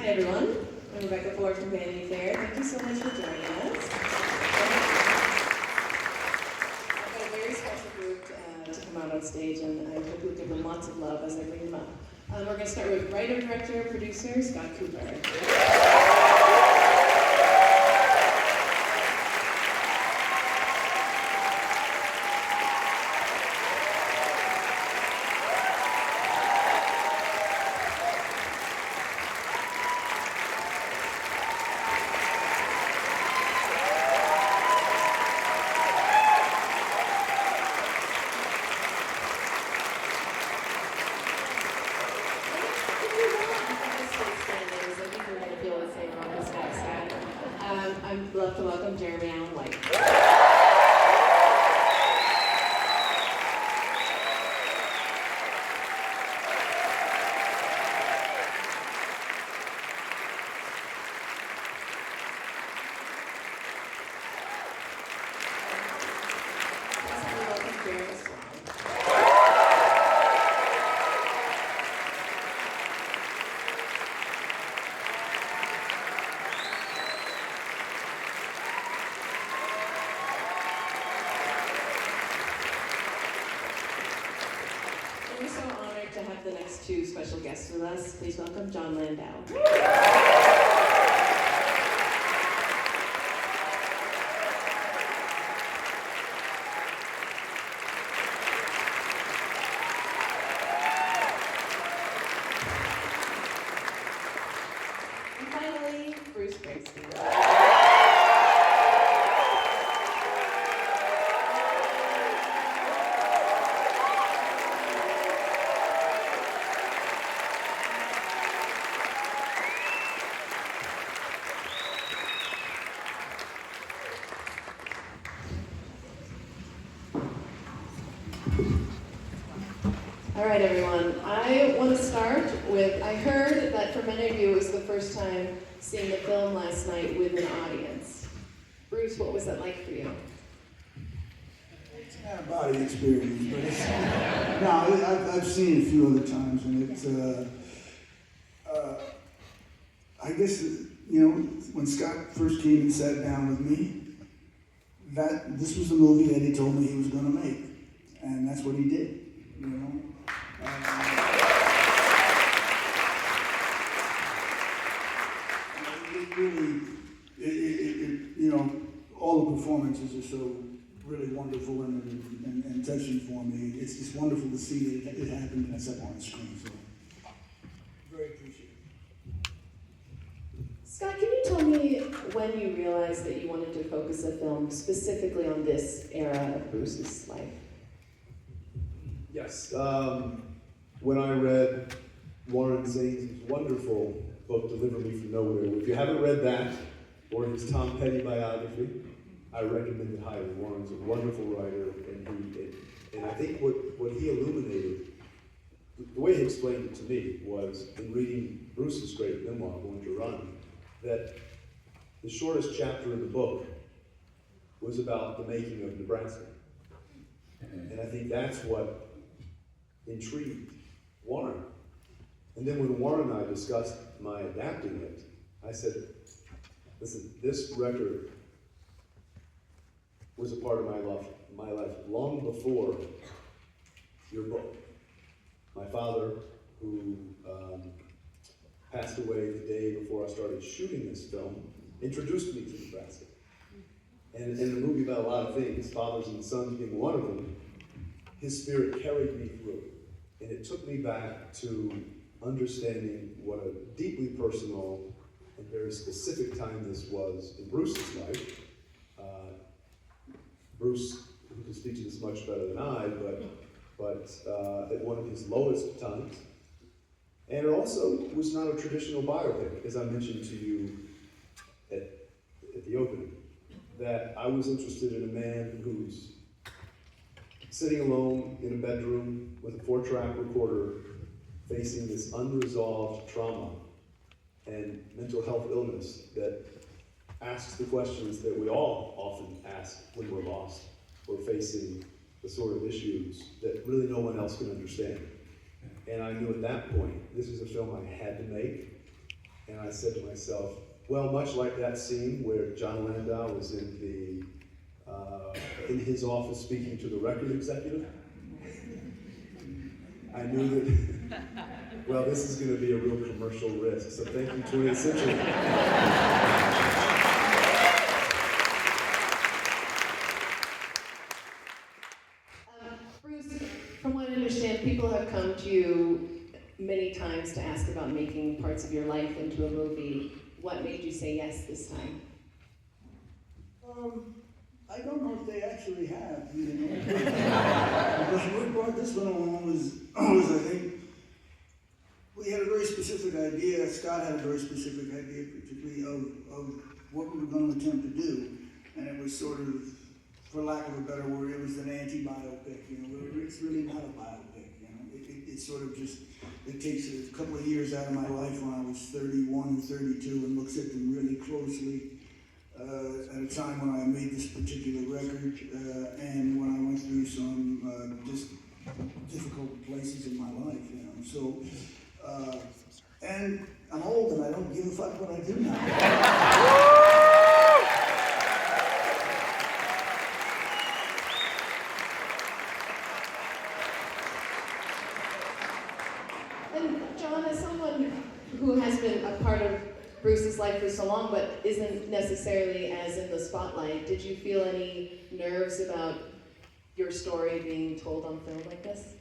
everyone. I'm Rebecca Ford from Vanity Fair. Thank you so much for joining us. I've got a very special group to come out on stage, and I hope you'll give them lots of love as I bring them up. We're going to start with writer, director, producer, Scott Cooper. I'd love to welcome Jeremy Allen White. To have the next two special guests with us. Please welcome John Landau. And finally, Bruce Springsteen. All right, everyone. I want to start with, I heard that for many of you it was the first time seeing the film last night with an audience. Bruce, what was that like for you? It's not a body experience, but it's, no, I've seen it a few other times, and it's, I guess, when Scott first came and sat down with me, this was the movie that he told me he was going to make, and that's what he did, all the performances are so really wonderful and touching for me. It's just wonderful to see that it happened and it's up on the screen. So, very appreciative. Scott, can you tell me when you realized that you wanted to focus a film specifically on this era of Bruce's life? Yes. When I read Warren Zane's wonderful book, Deliver Me From Nowhere, if you haven't read that, or his Tom Petty biography, I recommend it highly. Warren's a wonderful writer, and I think what he illuminated, the way he explained it to me was, in reading Bruce's great memoir, Born to Run, that the shortest chapter in the book was about the making of Nebraska. And I think that's what intrigued Warren. And then when Warren and I discussed my adapting it, I said, listen, this record was a part of my life long before your book. My father, who passed away the day before I started shooting this film, introduced me to Nebraska. And in a movie about a lot of things, fathers and sons being one of them, his spirit carried me through. And it took me back to understanding what a deeply personal and very specific time this was in Bruce's life. Bruce, who can speak to this much better than I, but at one of his lowest times. And it also was not a traditional biopic, as I mentioned to you at the opening, that I was interested in a man who's sitting alone in a bedroom with a 4-track recorder, facing this unresolved trauma and mental health illness that asks the questions that we all often ask when we're lost or facing the sort of issues that really no one else can understand. And I knew at that point, this is a film I had to make, And I said to myself, well, much like that scene where John Landau was in his office speaking to the record executive, I knew that, well, this is going to be a real commercial risk. So thank you, 20th Century. Bruce, from what I understand, people have come to you many times to ask about making parts of your life into a movie. What made you say yes this time? I don't know if they actually have, you know. What brought this one along was I think, we had a very specific idea, Scott had a very specific idea, particularly of what we were going to attempt to do. And it was sort of, for lack of a better word, it was an anti-biopic, you know. It's really not a biopic, you know. It sort of just, it takes a couple of years out of my life when I was 31 and 32 and looks at them really closely. At a time when I made this particular record, and when I went through some just difficult places in my life, you know. So, and I'm old and I don't give a fuck what I do now. And John, as someone who has been a part of Bruce's life for so long, but isn't necessarily as in the spotlight, did you feel any nerves about your story being told on film like this?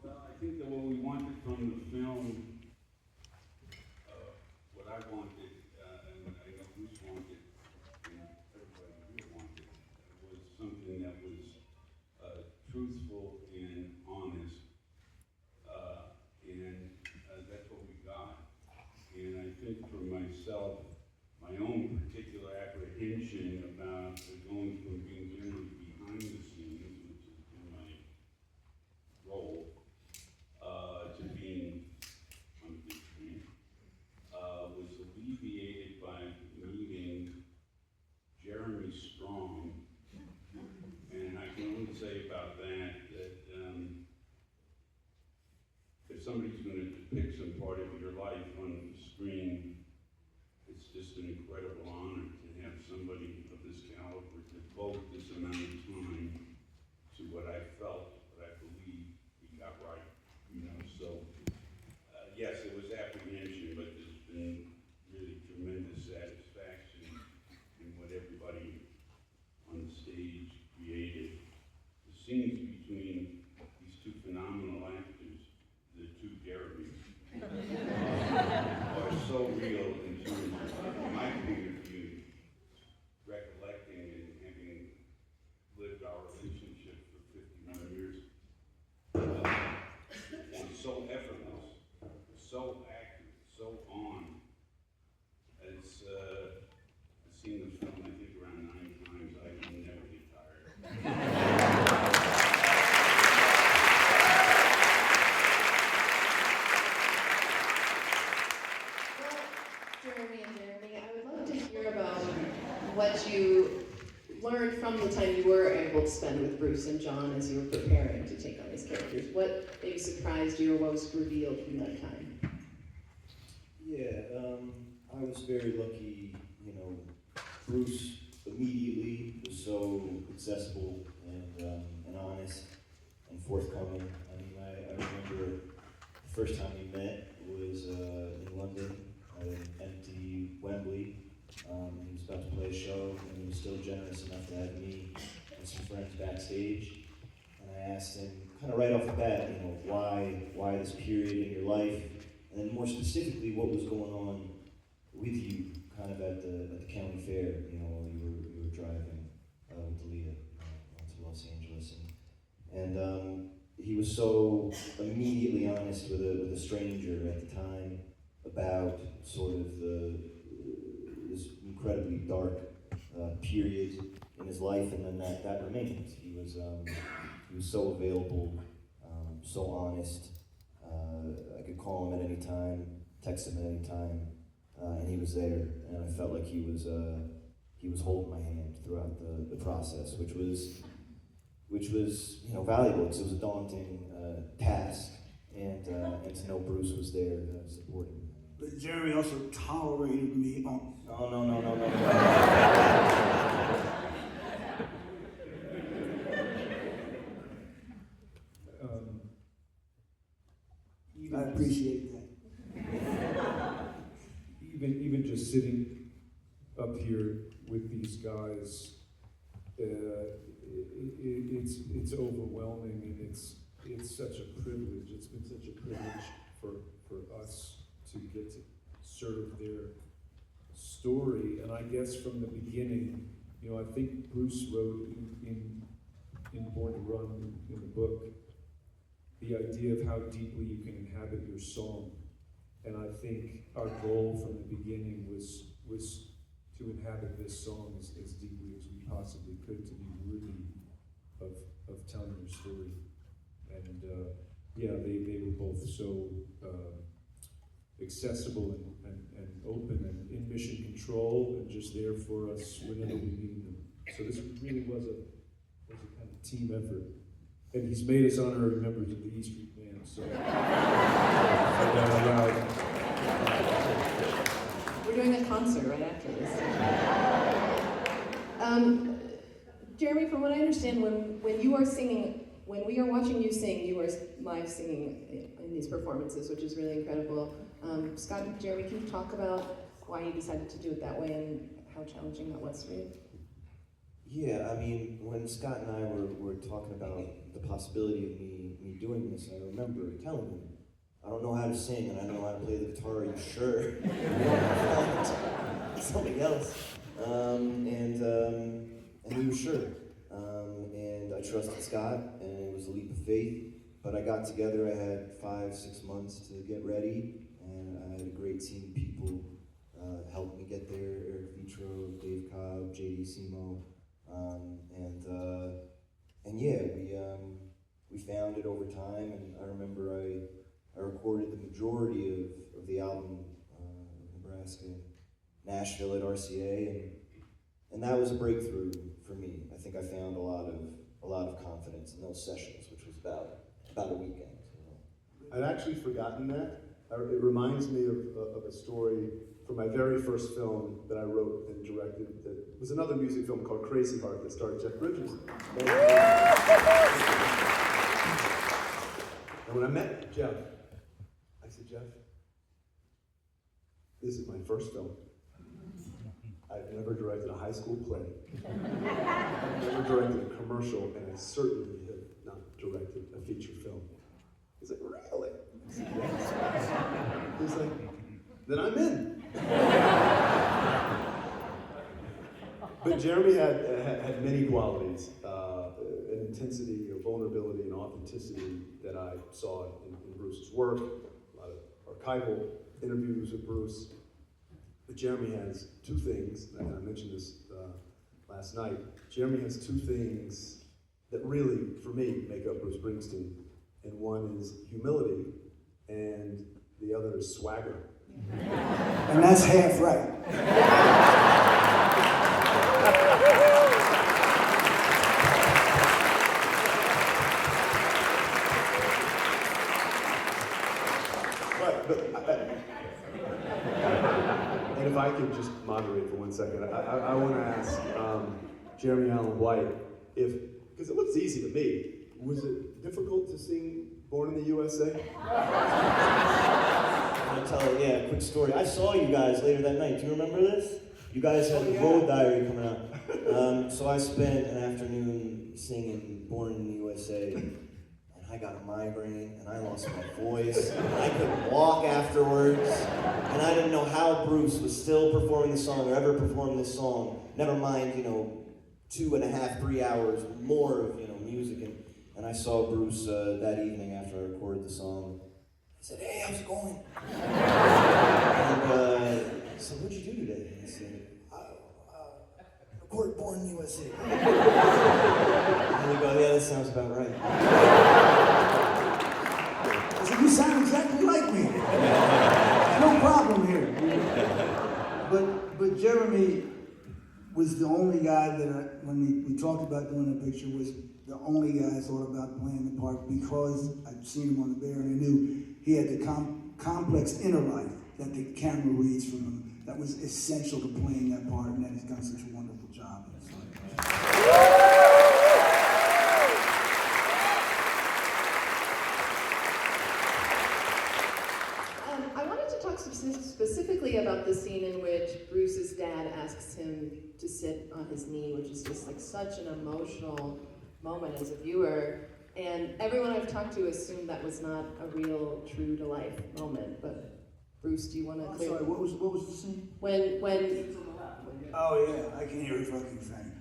Well, I think that what we wanted from the film, what I wanted, and I know Bruce wanted, and everybody here wanted, was something that was truthful and honest, and that's what we got. And I think for myself, my own particular apprehension about going from being generally behind the scenes, which has been my role, to being on the big screen, was alleviated by meeting Jeremy Strong. And I can only say about that if somebody's going to depict some part of your life on the screen, it's just an incredible honor to have somebody of this caliber devote this amount of time to what I felt, what I believe he got right. You know, so yes, it was apprehension, but there's been really tremendous satisfaction in what everybody on the stage created. The scenes between these two phenomenal actors, the two Jeremys, are so real in terms of my point of view, recollecting and having lived our relationship for 51 years. And so effortless, so active, so on. It's I've seen the film, I think, around 9 times. I can never get tired. Jeremy, I would love to hear about what you learned from the time you were able to spend with Bruce and John as you were preparing to take on these characters. What maybe surprised you or what was revealed from that time? Yeah, I was very lucky, you know, Bruce immediately was so accessible and honest and forthcoming. I mean, I remember the first time we met was in London at an empty Wembley. He was about to play a show, and he was still generous enough to have me and some friends backstage. And I asked him, kind of right off the bat, you know, why this period in your life, and then more specifically, what was going on with you, kind of at the county fair, you know, while you were driving with Leah to Los Angeles, and he was so immediately honest with a stranger at the time about sort of this incredibly dark period in his life, and then that remained. He was so available, so honest. I could call him at any time, text him at any time, and he was there. And I felt like he was holding my hand throughout the process, which was valuable because it was a daunting task, and to know Bruce was there supporting But Jeremy also tolerated me on. No. I appreciate that. Even just sitting up here with these guys, it's overwhelming, and it's such a privilege. It's been such a privilege for us to get to serve their story. And I guess from the beginning, I think Bruce wrote in Born to Run in the book the idea of how deeply you can inhabit your song. And I think our goal from the beginning was to inhabit this song as deeply as we possibly could, to be worthy of telling your story. And they were both so accessible and open and in mission control and just there for us whenever we needed them. So this really was a kind of team effort. And he's made us honorary members of the E Street Band, so We're doing a concert right after this. Jeremy, from what I understand, when you are singing, when we are watching you sing, you are live singing in these performances, which is really incredible. Scott and Jeremy, can you talk about why you decided to do it that way and how challenging that was for you? Yeah, I mean, when Scott and I were talking about the possibility of me doing this, I remember telling him, I don't know how to sing and I don't know how to play the guitar. Are you sure? Something else. And he was sure. And I trusted Scott, and it was a leap of faith. But I got together, I had 5-6 months to get ready, and I had a great team of people help me get there. Eric Vitro, Dave Cobb, JD Simo. And yeah, we found it over time, and I remember I recorded the majority of the album in Nebraska, Nashville at RCA, and that was a breakthrough for me. I think I found a lot of confidence in those sessions, which was about a weekend. I'd actually forgotten that. It reminds me of a story from my very first film that I wrote and directed. That was another music film called Crazy Heart that starred Jeff Bridges. And when I met Jeff, I said, Jeff, this is my first film. I've never directed a high school play. I've never directed a commercial, and I certainly have not directed a feature film. He's like, really? I said, yes. He's like, then I'm in. But Jeremy had many qualities, an intensity, a vulnerability, and authenticity that I saw in Bruce's work, a lot of archival interviews with Bruce. But Jeremy has two things, and I mentioned this last night. Jeremy has two things that really, for me, make up Bruce Springsteen. And one is humility, and the other is swagger. And that's half right. And if I could just moderate for 1 second, I want to ask Jeremy Allen White because it looks easy to me. Was it difficult to sing Born in the USA? I'll tell a quick story. I saw you guys later that night. Do you remember this? You guys had the Road Diary coming out. So I spent an afternoon singing Born in the USA, and I got a migraine, and I lost my voice, and I couldn't walk afterwards, and I didn't know how Bruce was still performing the song or ever performed this song. Never mind, 2.5, 3 hours more of music. And I saw Bruce that evening after I recorded the song. He said, "Hey, how's it going?" And I said, "What'd you do today?" And he said, "Recorded Born in the USA." And we go, "Yeah, that sounds about right." I said, "You sound exactly like me. No problem here." But Jeremy was the only guy that when we talked about doing the picture, was the only guy I thought about playing the part because I'd seen him on the Bear and I knew he had the complex inner life that the camera reads from him. That was essential to playing that part, and that he's done such a wonderful job. I wanted to talk specifically about the scene in which Bruce's dad asks him to sit on his knee, which is just like such an emotional moment as a viewer. And everyone I've talked to assumed that was not a real, true-to-life moment. But Bruce, do you want to I'm clear? sorry, what was the scene? When Oh yeah, I can hear a fucking thing.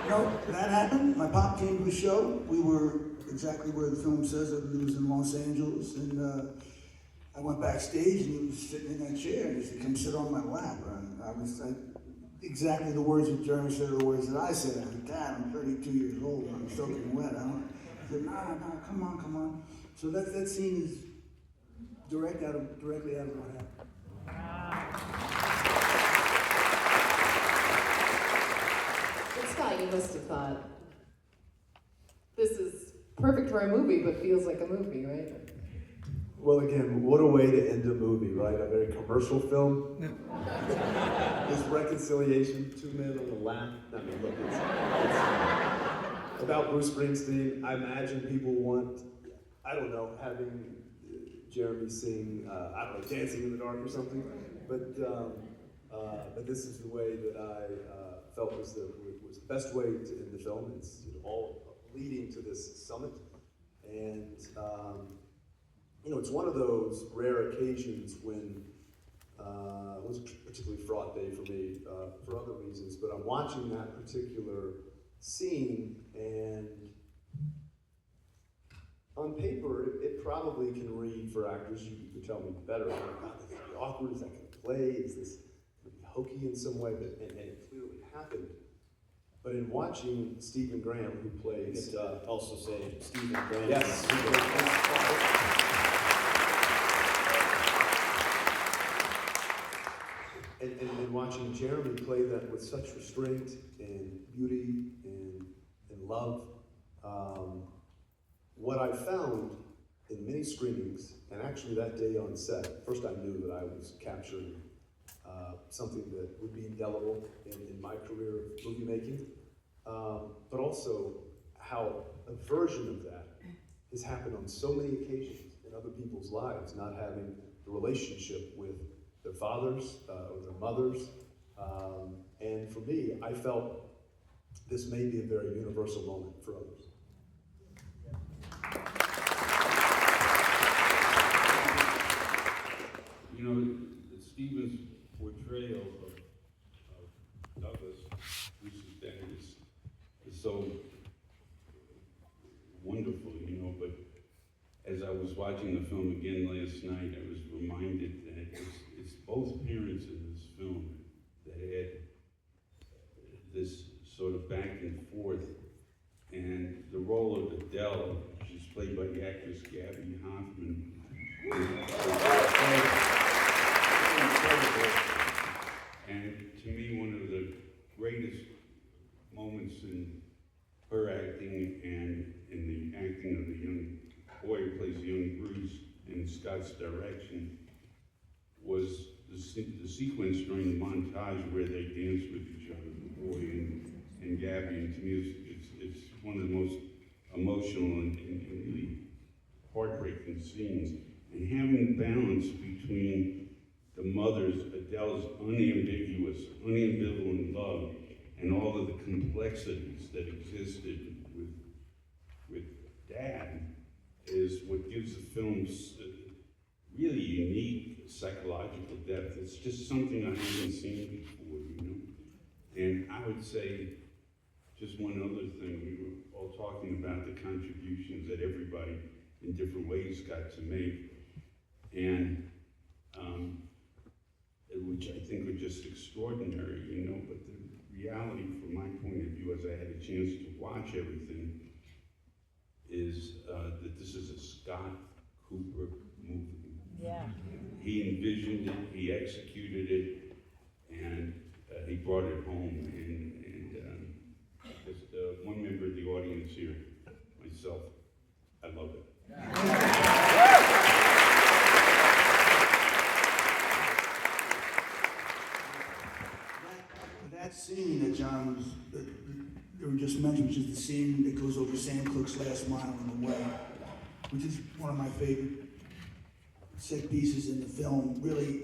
No, that happened. My pop came to a show. We were exactly where the film says it. It was in Los Angeles, and I went backstage, and he was sitting in that chair, and he said, "Come sit on my lap." Exactly the words that Jeremy said are the words that I said. I said, "Dad, I'm 32 years old, and I'm soaking wet." He said, "No, come on." So that scene is directly out of what happened. But Scott, you must have thought, this is perfect for a movie, but feels like a movie, right? Well, again, what a way to end a movie, right? A very commercial film. This reconciliation, two men on the lap. I mean, look, it's about Bruce Springsteen. I imagine people want, I don't know, having Jeremy sing, I don't know, Dancing in the Dark or something. But this is the way that I felt was the best way to end the film. It's all leading to this summit. And, it's one of those rare occasions when it was a particularly fraught day for me for other reasons, but I'm watching that particular scene, and on paper, it probably can read for actors. You can tell me better. God, is that gonna be awkward? Is that going to play? Is this going to be hokey in some way? And it clearly happened. But in watching Stephen Graham, who plays, You could also say Stephen Graham. yes, and watching Jeremy play that with such restraint and beauty and love, what I found in many screenings, and actually that day on set, first I knew that I was capturing something that would be indelible in my career of movie making, but also how a version of that has happened on so many occasions in other people's lives, not having the relationship with their fathers or their mothers. And for me, I felt this may be a very universal moment for others. Stephen's portrayal of Douglas, Bruce's dad, is so wonderful, but as I was watching the film again last night, I was reminded that it's both parents in this film that had this sort of back and forth, and the role of Adele, which is played by the actress Gabby Hoffman, and to me, one of the greatest moments in her acting and in the acting of the young boy who plays the young Bruce in Scott's direction was the sequence during the montage where they dance with each other, the boy and Gabby. And to me, it's one of the most emotional and really heartbreaking scenes. And having balance between the mother's, Adele's unambiguous, unambivalent love, and all of the complexities that existed with Dad is what gives the film really unique psychological depth. It's just something I haven't seen before, And I would say, just one other thing, we were all talking about the contributions that everybody in different ways got to make, and which I think are just extraordinary, but the reality from my point of view, as I had a chance to watch everything, is that this is a Scott Cooper movie. Yeah. He envisioned it, he executed it, and he brought it home. And just one member of the audience here, myself, I love it. River just mentioned, which is the scene that goes over Sam Cooke's last mile on the way, which is one of my favorite set pieces in the film. Really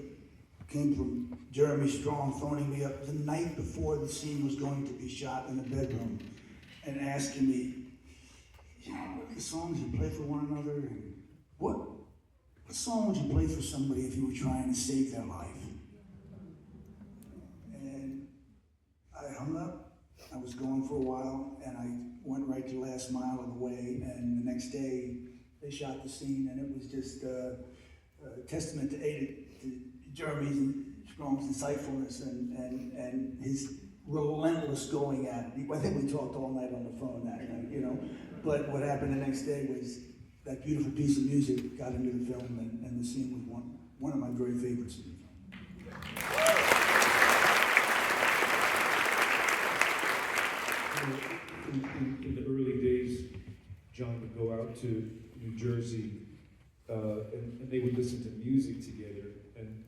came from Jeremy Strong phoning me up the night before the scene was going to be shot in the bedroom and asking me, you know, what are the songs you play for one another? And what song would you play for somebody if you were trying to save their life? And I hung up. I was gone for a while, and I went right to Last Mile of the Way, and the next day they shot the scene, and it was just a testament to Jeremy's and Strong's insightfulness and his relentless going at it. I think we talked all night on the phone that night, you know. But what happened the next day was that beautiful piece of music got into the film, and the scene was one of my great favorites in the film. In the early days, John would go out to New Jersey, and they would listen to music together, and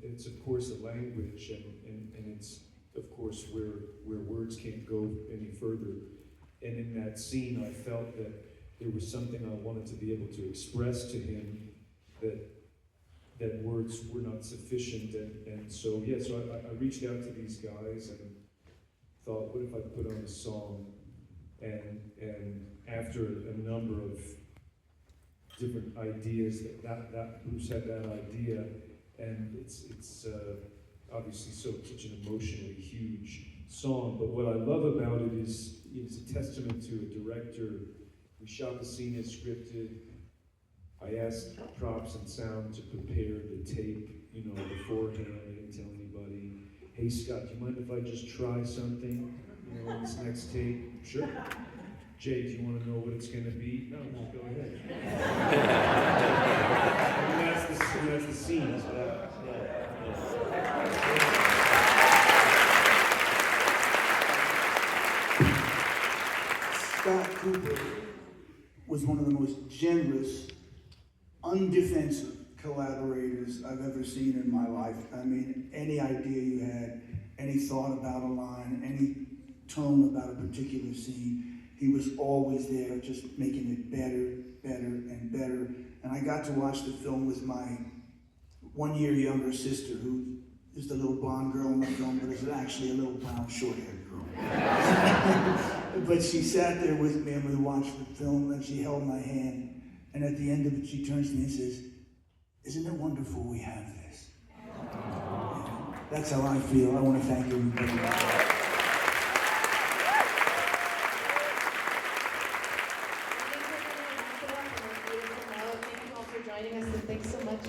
it's of course a language, and it's of course where words can't go any further. And in that scene, I felt that there was something I wanted to be able to express to him that words were not sufficient, and so I reached out to these guys and thought, what if I put on a song? And after a number of different ideas, that Bruce had that idea, and it's obviously such an emotionally huge song. But what I love about it is it's a testament to a director. We shot the scene as scripted. I asked props and sound to prepare the tape, you know, beforehand. I didn't tell anybody. Hey Scott, do you mind if I just try something, you know, in this next tape? Sure. Jay, do you want to know what it's going to be? No, just go ahead. I mean, that's the scene. Scott Cooper was one of the most generous, undefensive collaborators I've ever seen in my life. I mean, any idea you had, any thought about a line, any tone about a particular scene, he was always there, just making it better, and better. And I got to watch the film with my 1 year younger sister, who is the little blonde girl in the film, but is actually a little brown, short-haired girl. But she sat there with me, and we watched the film, and she held my hand. And at the end of it, she turns to me and says, "Isn't it wonderful we have this?" That's how I feel. I want to thank everybody. Thank you all for joining us, and thanks so much.